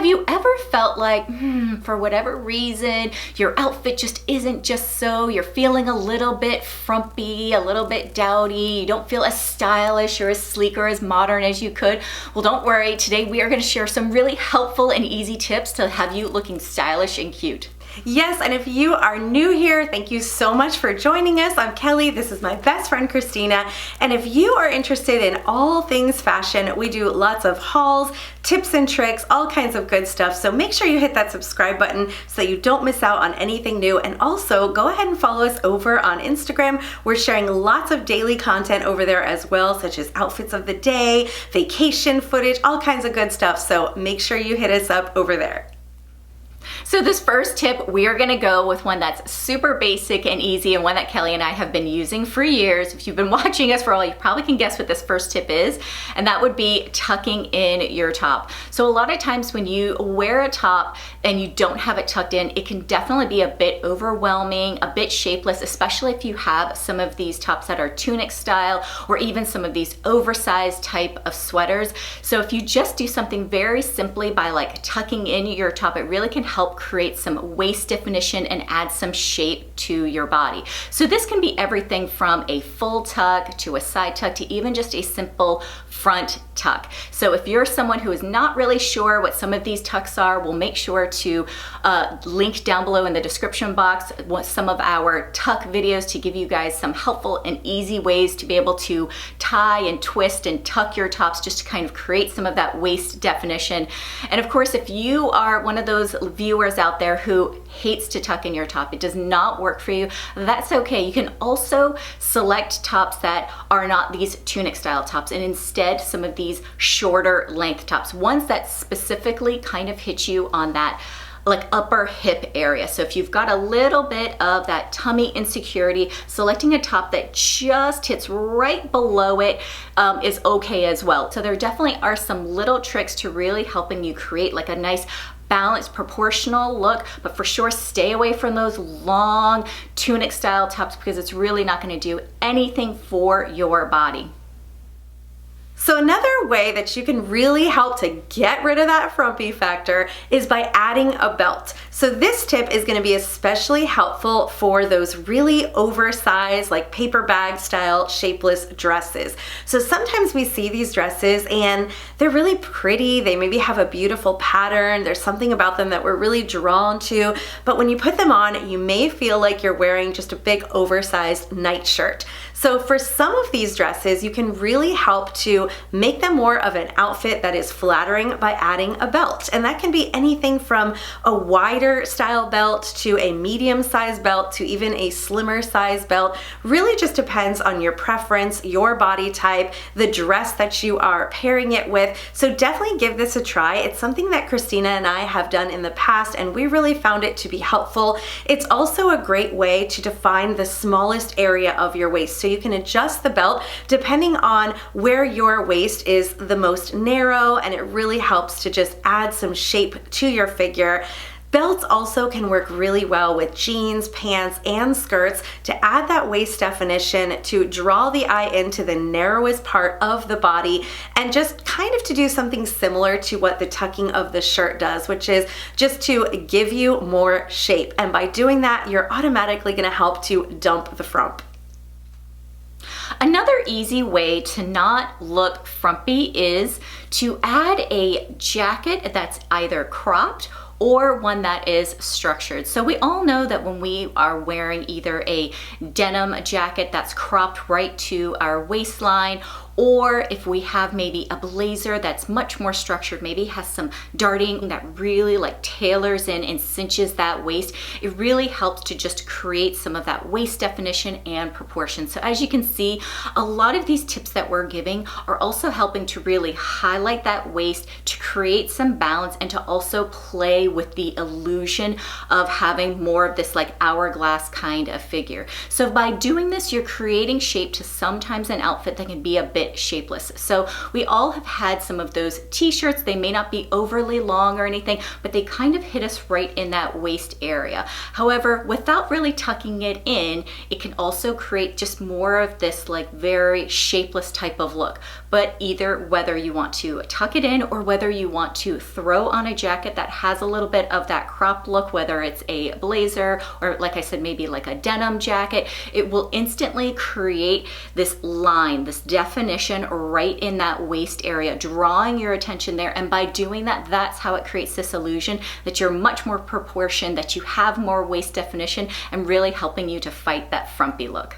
have you ever felt like, for whatever reason, your outfit just isn't just so, you're feeling a little bit frumpy, a little bit dowdy, you don't feel as stylish or as sleek or as modern as you could? Well, don't worry. Today we are going to share some really helpful and easy tips to have you looking stylish and cute. Yes, and if you are new here, thank you so much for joining us. I'm Kelly, this is my best friend Christina, and if you are interested in all things fashion, we do lots of hauls, tips and tricks, all kinds of good stuff, so make sure you hit that subscribe button so that you don't miss out on anything new, and also go ahead and follow us over on Instagram. We're sharing lots of daily content over there as well, such as outfits of the day, vacation footage, all kinds of good stuff, so make sure you hit us up over there. So this first tip, we are gonna go with one that's super basic and easy, and one that Kelly and I have been using for years. If you've been watching us for a while, you probably can guess what this first tip is, and that would be tucking in your top. So a lot of times when you wear a top and you don't have it tucked in, it can definitely be a bit overwhelming, a bit shapeless, especially if you have some of these tops that are tunic style, or even some of these oversized type of sweaters. So if you just do something very simply by like tucking in your top, it really can help create some waist definition and add some shape to your body. So this can be everything from a full tuck to a side tuck to even just a simple front tuck. So if you're someone who is not really sure what some of these tucks are, we'll make sure to link down below in the description box some of our tuck videos to give you guys some helpful and easy ways to be able to tie and twist and tuck your tops, just to kind of create some of that waist definition. And of course, if you are one of those viewers out there who hates to tuck in your top, it does not work for you, that's okay. You can also select tops that are not these tunic style tops, and instead some of these shorter length tops, ones that specifically kind of hit you on that like upper hip area. So if you've got a little bit of that tummy insecurity, selecting a top that just hits right below it is okay as well. So there definitely are some little tricks to really helping you create like a nice balanced, proportional look, but for sure stay away from those long tunic style tops because it's really not going to do anything for your body. So another way that you can really help to get rid of that frumpy factor is by adding a belt. So this tip is going to be especially helpful for those really oversized, like paper bag style shapeless dresses. So sometimes we see these dresses and they're really pretty, they maybe have a beautiful pattern, there's something about them that we're really drawn to, but when you put them on, you may feel like you're wearing just a big oversized nightshirt. So for some of these dresses, you can really help to make them more of an outfit that is flattering by adding a belt. And that can be anything from a wider style belt to a medium size belt to even a slimmer size belt. Really just depends on your preference, your body type, the dress that you are pairing it with. So definitely give this a try. It's something that Christina and I have done in the past and we really found it to be helpful. It's also a great way to define the smallest area of your waist. So you can adjust the belt depending on where your waist is the most narrow, and it really helps to just add some shape to your figure. Belts also can work really well with jeans, pants, and skirts to add that waist definition, to draw the eye into the narrowest part of the body, and just kind of to do something similar to what the tucking of the shirt does, which is just to give you more shape. And by doing that, you're automatically going to help to dump the frump. Another easy way to not look frumpy is to add a jacket that's either cropped or one that is structured. So we all know that when we are wearing either a denim jacket that's cropped right to our waistline, or if we have maybe a blazer that's much more structured, maybe has some darting that really like tailors in and cinches that waist, it really helps to just create some of that waist definition and proportion. So as you can see, a lot of these tips that we're giving are also helping to really highlight that waist, to create some balance, and to also play with the illusion of having more of this like hourglass kind of figure. So by doing this, you're creating shape to sometimes an outfit that can be a bit bit shapeless. So we all have had some of those t-shirts. They may not be overly long or anything, but they kind of hit us right in that waist area. However, without really tucking it in, it can also create just more of this like very shapeless type of look. But either whether you want to tuck it in or whether you want to throw on a jacket that has a little bit of that crop look, whether it's a blazer or, like I said, maybe like a denim jacket, it will instantly create this line, this definition right in that waist area, drawing your attention there. And by doing that, that's how it creates this illusion that you're much more proportioned, that you have more waist definition, and really helping you to fight that frumpy look.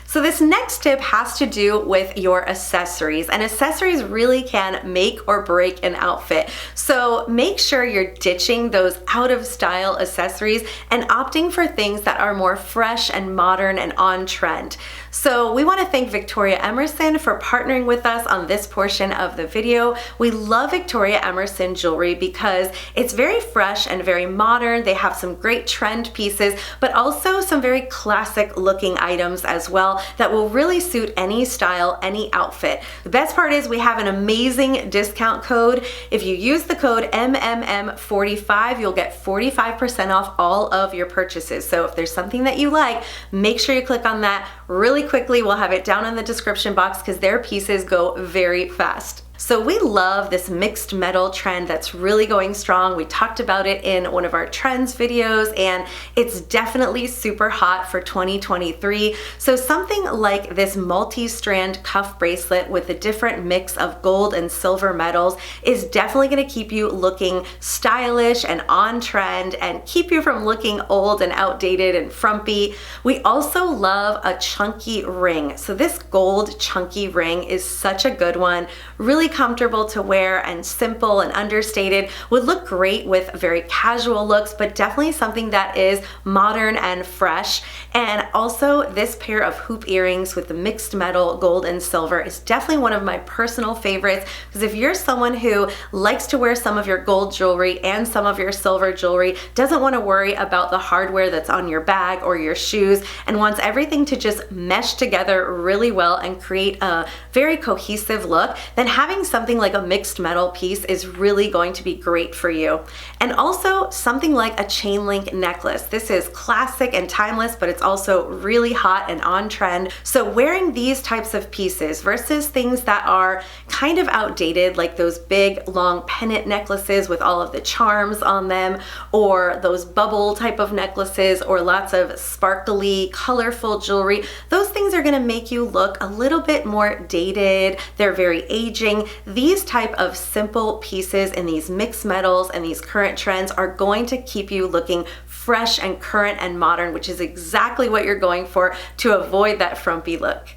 So this next tip has to do with your accessories, and accessories really can make or break an outfit. So make sure you're ditching those out of style accessories and opting for things that are more fresh and modern and on trend. So we want to thank Victoria Emerson for partnering with us on this portion of the video. We love Victoria Emerson jewelry because it's very fresh and very modern. They have some great trend pieces, but also some very classic looking items as well that will really suit any style, any outfit. The best part is we have an amazing discount code. If you use the code MMM45, you'll get 45% off all of your purchases. So if there's something that you like, make sure you click on that really quickly. We'll have it down in the description box because their pieces go very fast. So we love this mixed metal trend that's really going strong. We talked about it in one of our trends videos, and it's definitely super hot for 2023. So something like this multi-strand cuff bracelet with a different mix of gold and silver metals is definitely going to keep you looking stylish and on trend and keep you from looking old and outdated and frumpy. We also love a chunky ring. So this gold chunky ring is such a good one. Really comfortable to wear and simple and understated. Would look great with very casual looks, but definitely something that is modern and fresh. And also this pair of hoop earrings with the mixed metal gold and silver is definitely one of my personal favorites, because if you're someone who likes to wear some of your gold jewelry and some of your silver jewelry, doesn't want to worry about the hardware that's on your bag or your shoes, and wants everything to just mesh together really well and create a very cohesive look, then having something like a mixed metal piece is really going to be great for you. And also something like a chain link necklace. This is classic and timeless, but it's also really hot and on trend. So wearing these types of pieces versus things that are kind of outdated, like those big long pendant necklaces with all of the charms on them, or those bubble type of necklaces, or lots of sparkly, colorful jewelry, those things are gonna make you look a little bit more dated. They're very aging. These type of simple pieces in these mixed metals and these current trends are going to keep you looking fresh and current and modern, which is exactly what you're going for to avoid that frumpy look.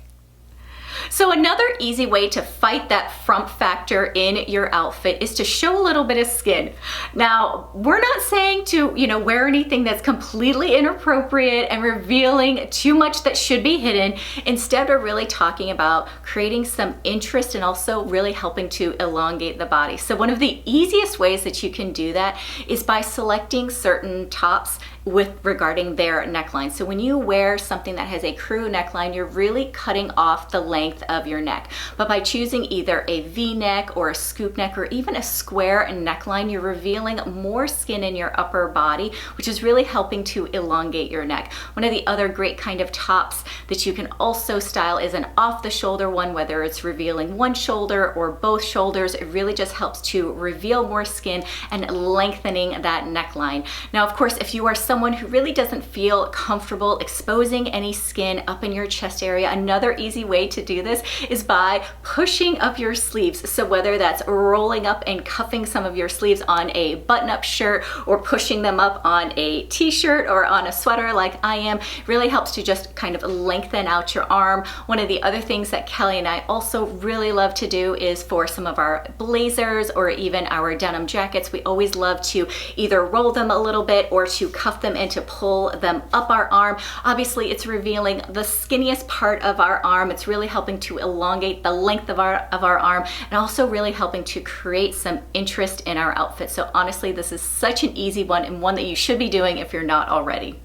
So another easy way to fight that frump factor in your outfit is to show a little bit of skin. Now, we're not saying to, wear anything that's completely inappropriate and revealing too much that should be hidden. Instead, we're really talking about creating some interest and also really helping to elongate the body. So one of the easiest ways that you can do that is by selecting certain tops regarding their neckline. So when you wear something that has a crew neckline, you're really cutting off the length of your neck. But by choosing either a V-neck or a scoop neck or even a square neckline, you're revealing more skin in your upper body, which is really helping to elongate your neck. One of the other great kind of tops that you can also style is an off-the-shoulder one, whether it's revealing one shoulder or both shoulders. It really just helps to reveal more skin and lengthening that neckline. Now, of course, if you are someone who really doesn't feel comfortable exposing any skin up in your chest area, another easy way to do this is by pushing up your sleeves. So whether that's rolling up and cuffing some of your sleeves on a button-up shirt or pushing them up on a t-shirt or on a sweater like I am, really helps to just kind of lengthen out your arm. One of the other things that Kelly and I also really love to do is for some of our blazers or even our denim jackets, we always love to either roll them a little bit or to cuff them and to pull them up our arm. Obviously, it's revealing the skinniest part of our arm. It's really helping to elongate the length of our arm, and also really helping to create some interest in our outfit. So honestly, this is such an easy one, and one that you should be doing if you're not already.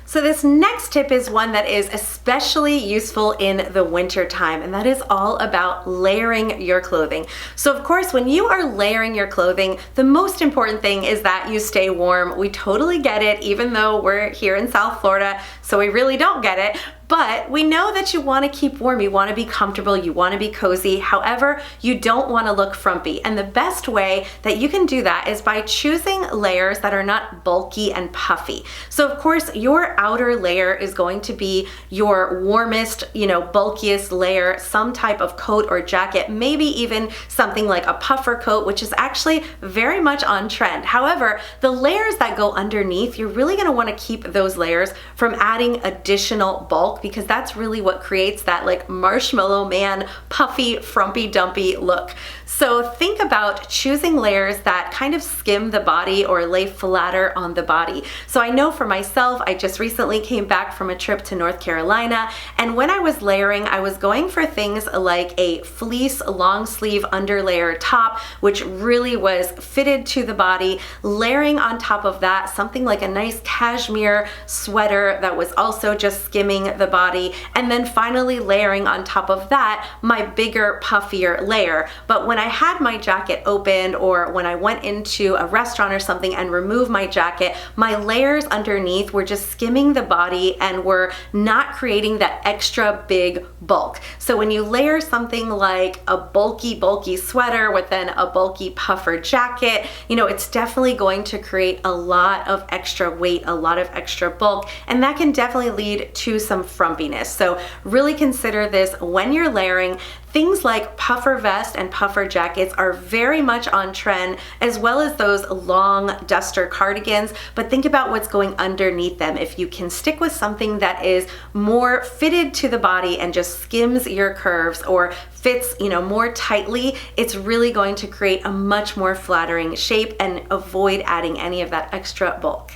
So this next tip is one that is especially useful in the winter time, and that is all about layering your clothing. So of course, when you are layering your clothing, the most important thing is that you stay warm. We totally get it, even though we're here in South Florida, so we really don't get it. But we know that you want to keep warm, you want to be comfortable, you want to be cozy. However, you don't want to look frumpy. And the best way that you can do that is by choosing layers that are not bulky and puffy. So of course, your outer layer is going to be your warmest, bulkiest layer, some type of coat or jacket, maybe even something like a puffer coat, which is actually very much on trend. However, the layers that go underneath, you're really going to want to keep those layers from adding additional bulk, because that's really what creates that like marshmallow man, puffy, frumpy dumpy look. So think about choosing layers that kind of skim the body or lay flatter on the body. So I know for myself, I just recently came back from a trip to North Carolina, and when I was layering, I was going for things like a fleece long sleeve underlayer top, which really was fitted to the body, layering on top of that something like a nice cashmere sweater that was also just skimming the body, and then finally layering on top of that my bigger puffier layer. But when I had my jacket opened, or when I went into a restaurant or something and removed my jacket, my layers underneath were just skimming the body and were not creating that extra big bulk. So when you layer something like a bulky sweater with then a bulky puffer jacket, it's definitely going to create a lot of extra weight, a lot of extra bulk, and that can definitely lead to some frumpiness. So really consider this when you're layering. Things like puffer vest and puffer jackets are very much on trend, as well as those long duster cardigans, but think about what's going underneath them. If you can stick with something that is more fitted to the body and just skims your curves or fits, more tightly, it's really going to create a much more flattering shape and avoid adding any of that extra bulk.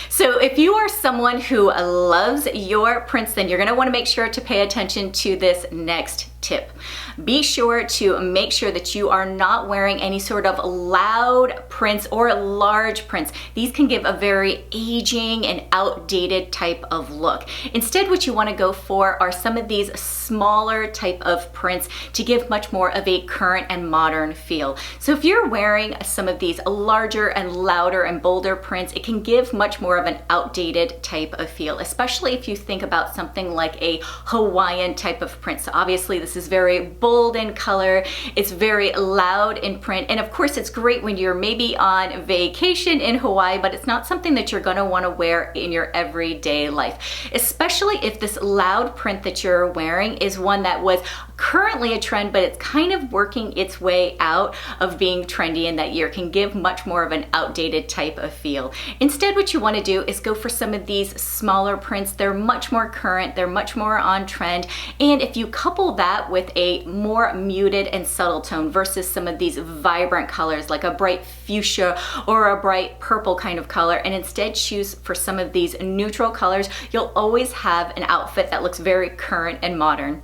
So if you are someone who loves your prints, then you're going to want to make sure to pay attention to this next tip. Be sure to make sure that you are not wearing any sort of loud prints or large prints. These can give a very aging and outdated type of look. Instead, what you want to go for are some of these smaller type of prints to give much more of a current and modern feel. So if you're wearing some of these larger and louder and bolder prints, it can give much more of an outdated type of feel, especially if you think about something like a Hawaiian type of print. So obviously this is very bold in color, it's very loud in print, and of course it's great when you're maybe on vacation in Hawaii, but it's not something that you're going to want to wear in your everyday life, especially if this loud print that you're wearing is one that was currently a trend, but it's kind of working its way out of being trendy in that year. Can give much more of an outdated type of feel. Instead, what you want to do is go for some of these smaller prints. They're much more current, they're much more on trend, and if you couple that with a more muted and subtle tone versus some of these vibrant colors like a bright fuchsia or a bright purple kind of color, and instead choose for some of these neutral colors, you'll always have an outfit that looks very current and modern.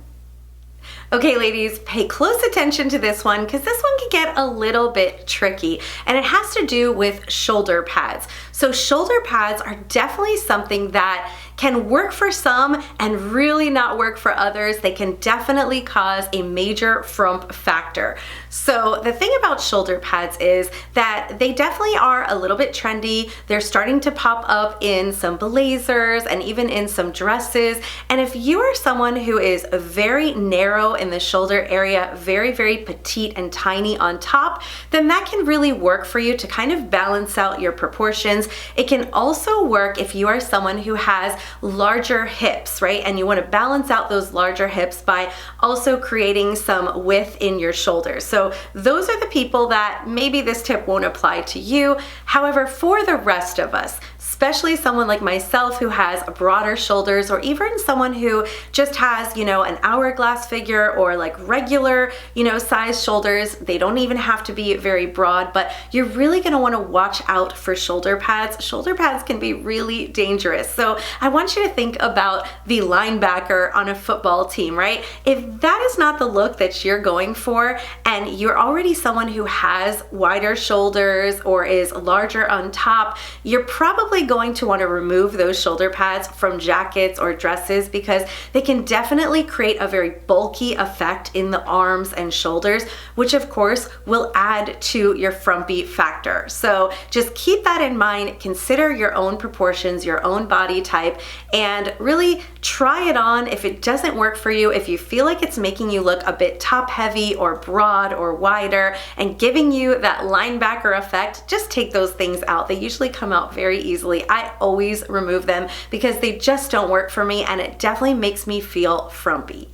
Okay, ladies, pay close attention to this one because this one can get a little bit tricky, and it has to do with shoulder pads. So shoulder pads are definitely something that can work for some and really not work for others. They can definitely cause a major frump factor. So the thing about shoulder pads is that they definitely are a little bit trendy. They're starting to pop up in some blazers and even in some dresses. And if you are someone who is very narrow in the shoulder area, very, very petite and tiny on top, then that can really work for you to kind of balance out your proportions. It can also work if you are someone who has larger hips, right? And you want to balance out those larger hips by also creating some width in your shoulders. So those are the people that maybe this tip won't apply to you. However, for the rest of us, especially someone like myself who has broader shoulders, or even someone who just has, an hourglass figure or like regular, size shoulders. They don't even have to be very broad, but you're really gonna wanna watch out for shoulder pads. Shoulder pads can be really dangerous. So I want you to think about the linebacker on a football team, right? If that is not the look that you're going for, and you're already someone who has wider shoulders or is larger on top, you're probably probably going to want to remove those shoulder pads from jackets or dresses because they can definitely create a very bulky effect in the arms and shoulders, which of course will add to your frumpy factor. So just keep that in mind. Consider your own proportions, your own body type, and really try it on. If it doesn't work for you, if you feel like it's making you look a bit top heavy or broad or wider and giving you that linebacker effect, just take those things out. They usually come out very easily. I always remove them because they just don't work for me, and it definitely makes me feel frumpy.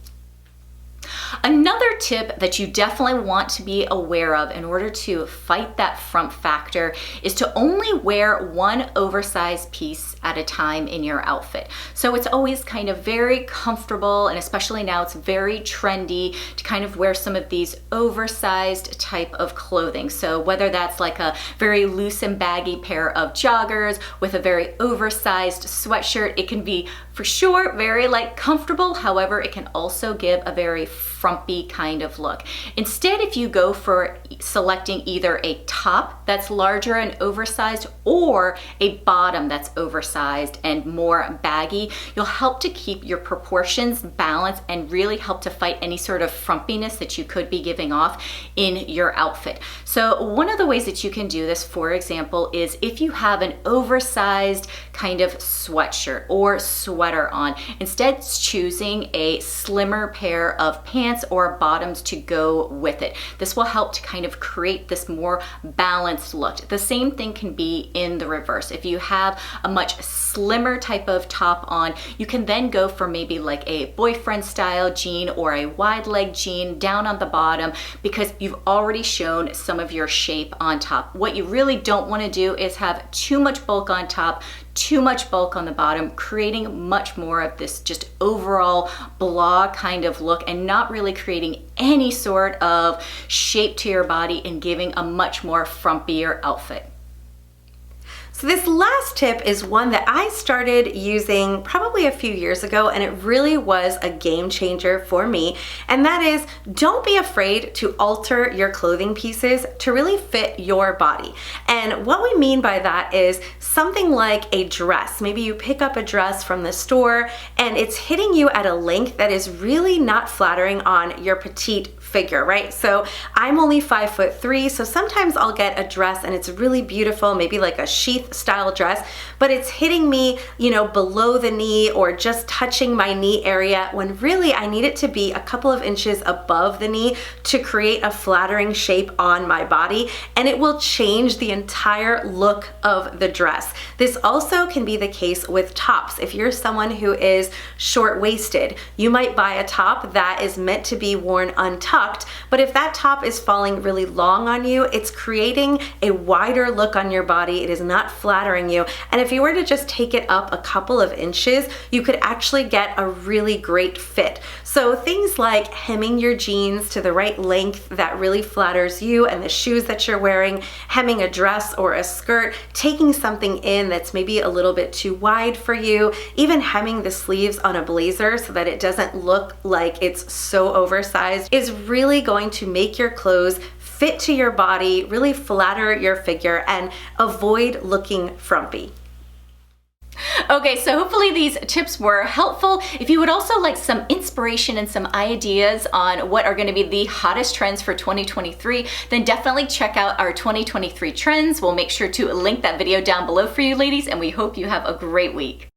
Another tip that you definitely want to be aware of in order to fight that frump factor is to only wear one oversized piece at a time in your outfit. So it's always kind of very comfortable, and especially now it's very trendy to kind of wear some of these oversized type of clothing. So whether that's like a very loose and baggy pair of joggers with a very oversized sweatshirt, it can be for sure very like comfortable. However, it can also give a very frumpy kind of look. Instead, if you go for selecting either a top that's larger and oversized or a bottom that's oversized and more baggy, you'll help to keep your proportions balanced and really help to fight any sort of frumpiness that you could be giving off in your outfit. So one of the ways that you can do this, for example, is if you have an oversized kind of sweatshirt or sweater on, instead choosing a slimmer pair of pants or bottoms to go with it. This will help to kind of create this more balanced look. The same thing can be in the reverse. If you have a much slimmer type of top on, you can then go for maybe like a boyfriend style jean or a wide leg jean down on the bottom because you've already shown some of your shape on top. What you really don't want to do is have too much bulk on top, too much bulk on the bottom, creating much more of this just overall blah kind of look and not really creating any sort of shape to your body and giving a much more frumpier outfit. So this last tip is one that I started using probably a few years ago, and it really was a game changer for me. And that is, don't be afraid to alter your clothing pieces to really fit your body. And what we mean by that is something like a dress. Maybe you pick up a dress from the store and it's hitting you at a length that is really not flattering on your petite figure, right? So I'm only 5'3", so sometimes I'll get a dress and it's really beautiful, maybe like a sheath style dress, but it's hitting me, below the knee or just touching my knee area when really I need it to be a couple of inches above the knee to create a flattering shape on my body, and it will change the entire look of the dress. This also can be the case with tops. If you're someone who is short-waisted, you might buy a top that is meant to be worn untucked, but if that top is falling really long on you, it's creating a wider look on your body. It is not flattering you. And if you were to just take it up a couple of inches, you could actually get a really great fit. So things like hemming your jeans to the right length that really flatters you and the shoes that you're wearing, hemming a dress or a skirt, taking something in that's maybe a little bit too wide for you, even hemming the sleeves on a blazer so that it doesn't look like it's so oversized, is really going to make your clothes fit to your body, really flatter your figure, and avoid looking frumpy. Okay, so hopefully these tips were helpful. If you would also like some inspiration and some ideas on what are going to be the hottest trends for 2023, then definitely check out our 2023 trends. We'll make sure to link that video down below for you ladies, and we hope you have a great week.